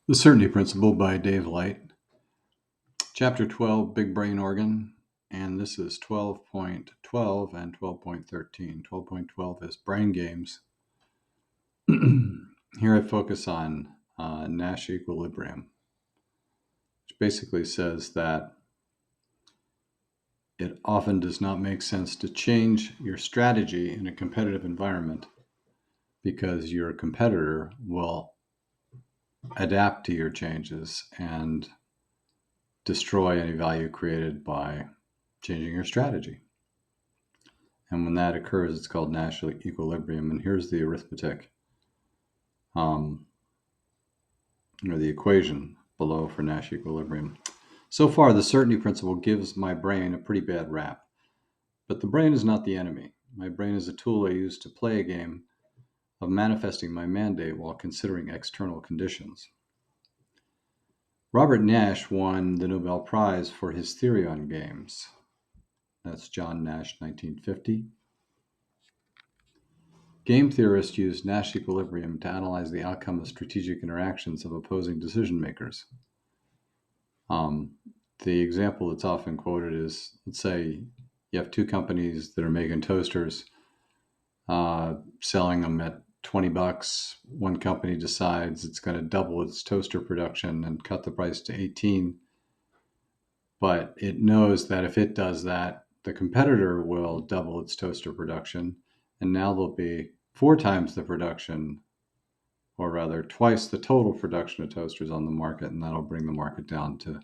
The Certainty Principle by Dave Light. Chapter 12, Big Brain Organ. And this is 12.12 and 12.13. 12.12 is Brain Games. Here I focus on Nash equilibrium, which basically says that it often does not make sense to change your strategy in a competitive environment because your competitor will adapt to your changes and destroy any value created by changing your strategy. And when that occurs, it's called Nash equilibrium. And here's the arithmetic, or the equation below for Nash equilibrium. So far, the certainty principle gives my brain a pretty bad rap. But the brain is not the enemy. My brain is a tool I use to play a game of manifesting my mandate while considering external conditions. Robert Nash won the Nobel Prize for his theory on games. That's John Nash, 1950. Game theorists use Nash equilibrium to analyze the outcome of strategic interactions of opposing decision makers. The example that's often quoted is, let's say you have two companies that are making toasters, selling them at $20. One company decides it's going to double its toaster production and cut the price to 18. But it knows that if it does that, the competitor will double its toaster production, and now there'll be 4 times the production, or rather twice the total production of toasters on the market, and that'll bring the market down to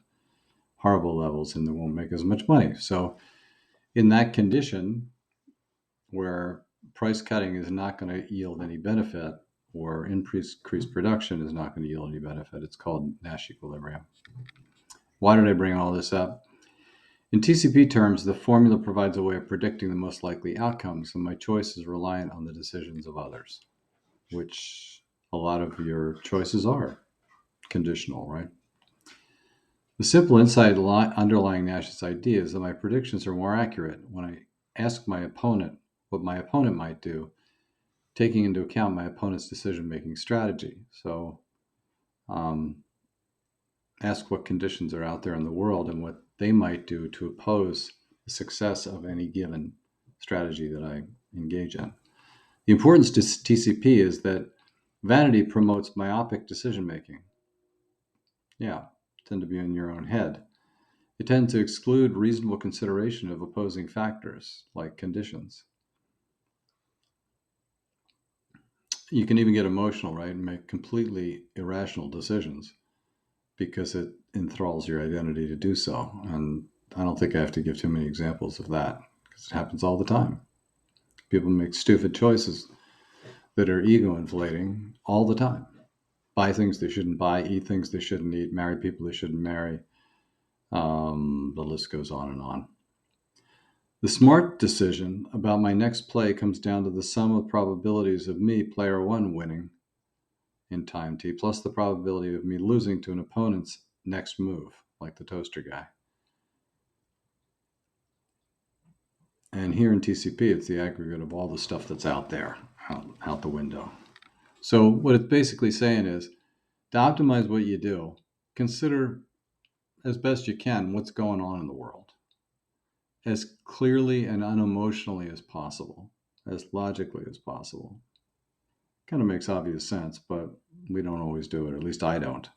horrible levels and they won't make as much money. So in that condition where price cutting is not going to yield any benefit, or increased production is not going to yield any benefit, it's called Nash equilibrium. Why did I bring all this up? In TCP terms, the formula provides a way of predicting the most likely outcomes, and my choice is reliant on the decisions of others, which a lot of your choices are conditional, right? The simple insight underlying Nash's idea is that my predictions are more accurate when I ask my opponent what my opponent might do, taking into account my opponent's decision-making strategy. So ask what conditions are out there in the world and what they might do to oppose the success of any given strategy that I engage in. The importance to TCP is that vanity promotes myopic decision-making. Yeah, tend to be in your own head. It tends to exclude reasonable consideration of opposing factors like conditions. You can even get emotional, right, and make completely irrational decisions because it enthralls your identity to do so. And I don't think I have to give too many examples of that because it happens all the time. People make stupid choices that are ego inflating all the time. Buy things they shouldn't buy, eat things they shouldn't eat, marry people they shouldn't marry. The list goes on and on. The smart decision about my next play comes down to the sum of probabilities of me, player one, winning in time t, plus the probability of me losing to an opponent's next move, like the toaster guy. And here in TCP, it's the aggregate of all the stuff that's out there, out the window. So what it's basically saying is, to optimize what you do, consider as best you can what's going on in the world as clearly and unemotionally as possible, as logically as possible. Kind of makes obvious sense, but we don't always do it, or at least I don't.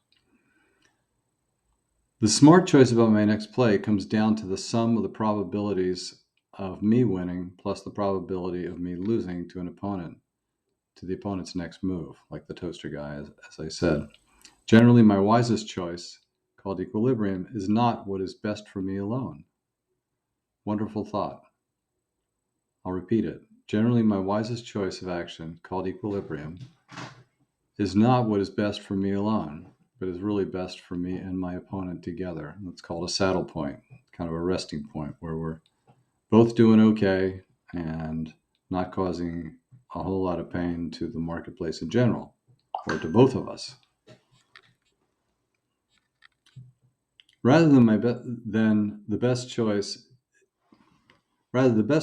The smart choice about my next play comes down to the sum of the probabilities of me winning plus the probability of me losing to an opponent, to the opponent's next move, like the toaster guy, as I said. Generally, my wisest choice, called equilibrium, is not what is best for me alone. Wonderful thought. I'll repeat it. Generally, my wisest choice of action, called equilibrium, is not what is best for me alone, but is really best for me and my opponent together. It's called a saddle point, kind of a resting point where we're both doing okay and not causing a whole lot of pain to the marketplace in general, or to both of us. Rather the best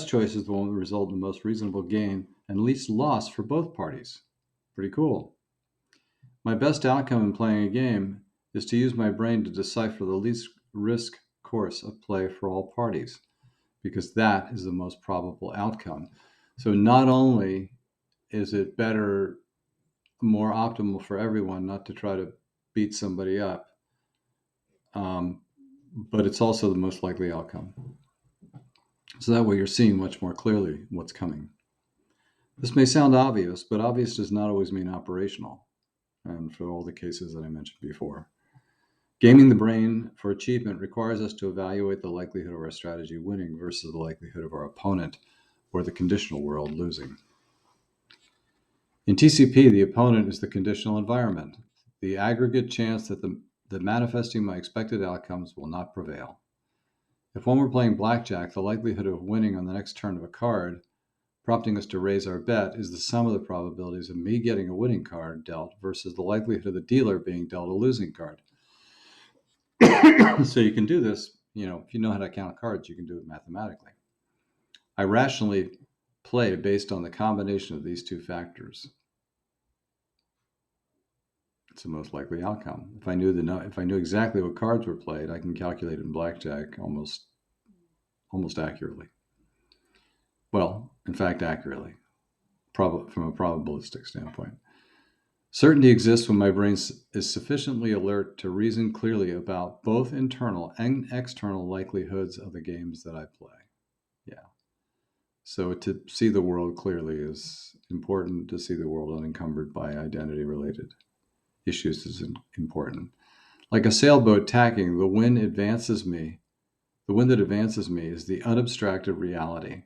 choice is the one that results in the most reasonable gain and least loss for both parties. Pretty cool. My best outcome in playing a game is to use my brain to decipher the least risk course of play for all parties, because that is the most probable outcome. So not only is it better, more optimal for everyone not to try to beat somebody up, um, but it's also the most likely outcome. So that way you're seeing much more clearly what's coming. This may sound obvious, but obvious does not always mean operational, and for all the cases that I mentioned before. Gaming the brain for achievement requires us to evaluate the likelihood of our strategy winning versus the likelihood of our opponent or the conditional world losing. In TCP, the opponent is the conditional environment, the aggregate chance that manifesting my expected outcomes will not prevail. If when we're playing blackjack, the likelihood of winning on the next turn of a card, prompting us to raise our bet, is the sum of the probabilities of me getting a winning card dealt versus the likelihood of the dealer being dealt a losing card. So you can do this, if you know how to count cards, you can do it mathematically. I rationally play based on the combination of these two factors. It's the most likely outcome. If I knew exactly what cards were played, I can calculate in blackjack almost accurately. Well, in fact, accurately, from a probabilistic standpoint. Certainty exists when my brain is sufficiently alert to reason clearly about both internal and external likelihoods of the games that I play. Yeah. So to see the world clearly is important. To see the world unencumbered by identity-related issues is important. Like a sailboat tacking, the wind that advances me is the unabstracted reality.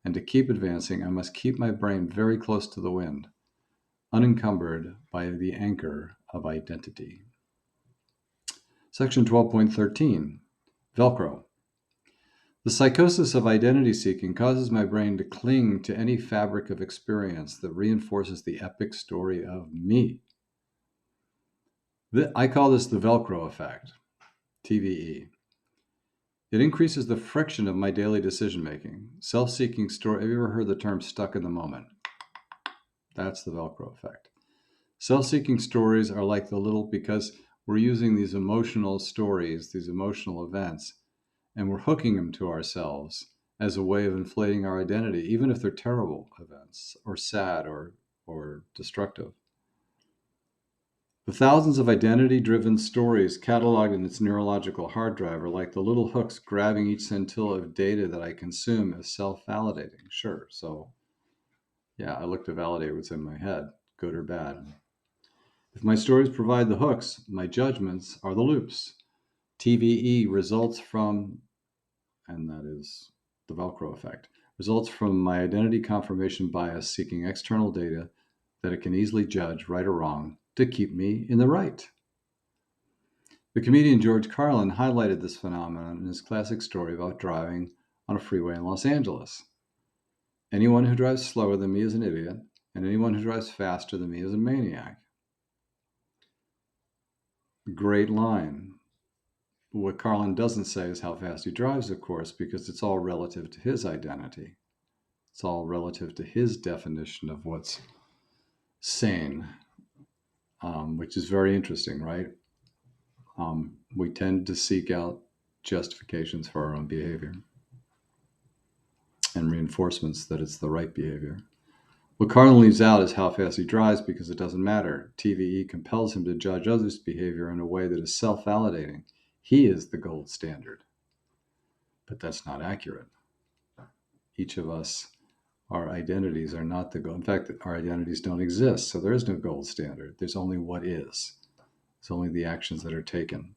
And to keep advancing, I must keep my brain very close to the wind, unencumbered by the anchor of identity. Section 12.13, Velcro. The psychosis of identity seeking causes my brain to cling to any fabric of experience that reinforces the epic story of me. I call this the Velcro effect, TVE. It increases the friction of my daily decision making. Self-seeking story. Have you ever heard the term stuck in the moment? That's the Velcro effect. Self-seeking stories are like because we're using these emotional stories, these emotional events, and we're hooking them to ourselves as a way of inflating our identity, even if they're terrible events or sad or destructive. The thousands of identity-driven stories cataloged in its neurological hard drive are like the little hooks grabbing each scintilla of data that I consume as self-validating. Sure, so yeah, I look to validate what's in my head, good or bad. If my stories provide the hooks, my judgments are the loops. TVE results from, and that is the Velcro effect, results from my identity confirmation bias seeking external data that it can easily judge right or wrong to keep me in the right. The comedian George Carlin highlighted this phenomenon in his classic story about driving on a freeway in Los Angeles. Anyone who drives slower than me is an idiot, and anyone who drives faster than me is a maniac. Great line. What Carlin doesn't say is how fast he drives, of course, because it's all relative to his identity. It's all relative to his definition of what's sane, which is very interesting, right? We tend to seek out justifications for our own behavior and reinforcements that it's the right behavior. What Carlin leaves out is how fast he drives because it doesn't matter. TVE compels him to judge others' behavior in a way that is self-validating. He is the gold standard. But that's not accurate. Each of us, our identities are not the gold. In fact, our identities don't exist, so there is no gold standard. There's only what is. It's only the actions that are taken.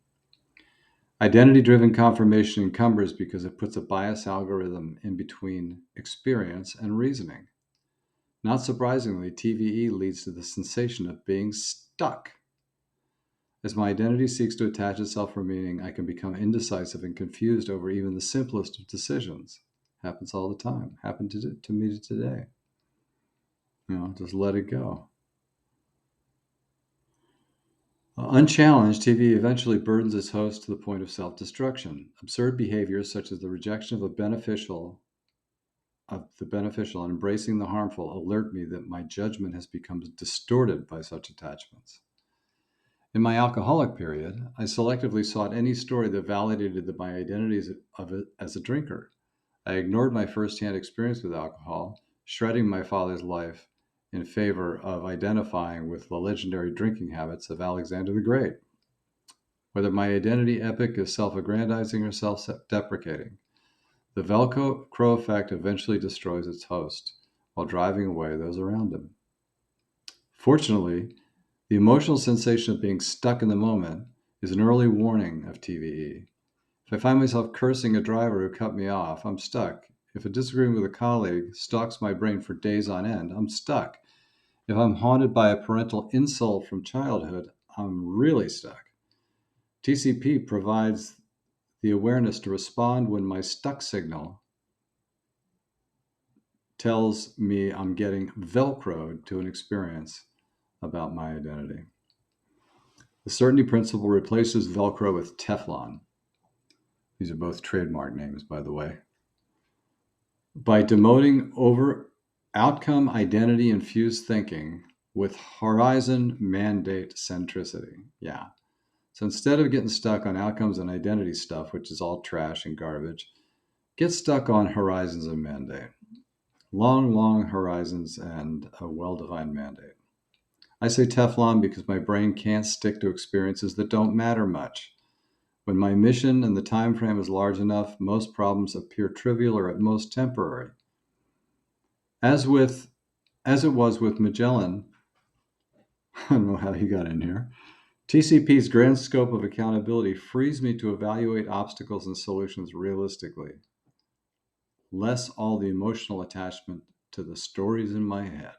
Identity-driven confirmation encumbers because it puts a bias algorithm in between experience and reasoning. Not surprisingly, TVE leads to the sensation of being stuck. As my identity seeks to attach itself for meaning, I can become indecisive and confused over even the simplest of decisions. Happens all the time. Happened to me today. Just let it go. Unchallenged, TV eventually burdens its host to the point of self-destruction. Absurd behaviors such as the rejection of the beneficial and embracing the harmful alert me that my judgment has become distorted by such attachments. In my alcoholic period, I selectively sought any story that validated my identity as a drinker. I ignored my firsthand experience with alcohol, shredding my father's life in favor of identifying with the legendary drinking habits of Alexander the Great. Whether my identity epic is self aggrandizing or self deprecating, the Velcro effect eventually destroys its host while driving away those around him. Fortunately, the emotional sensation of being stuck in the moment is an early warning of TVE. If I find myself cursing a driver who cut me off, I'm stuck. If a disagreement with a colleague stalks my brain for days on end, I'm stuck. If I'm haunted by a parental insult from childhood, I'm really stuck. TCP provides the awareness to respond when my stuck signal tells me I'm getting Velcroed to an experience about my identity. The certainty principle replaces Velcro with Teflon. These are both trademark names, by the way. By demoting over outcome identity infused thinking with horizon mandate centricity. Yeah. So instead of getting stuck on outcomes and identity stuff, which is all trash and garbage, get stuck on horizons and mandate. Long, long horizons and a well defined mandate. I say Teflon because my brain can't stick to experiences that don't matter much. When my mission and the time frame is large enough, most problems appear trivial or at most temporary. As it was with Magellan, I don't know how he got in here. TCP's grand scope of accountability frees me to evaluate obstacles and solutions realistically, less all the emotional attachment to the stories in my head.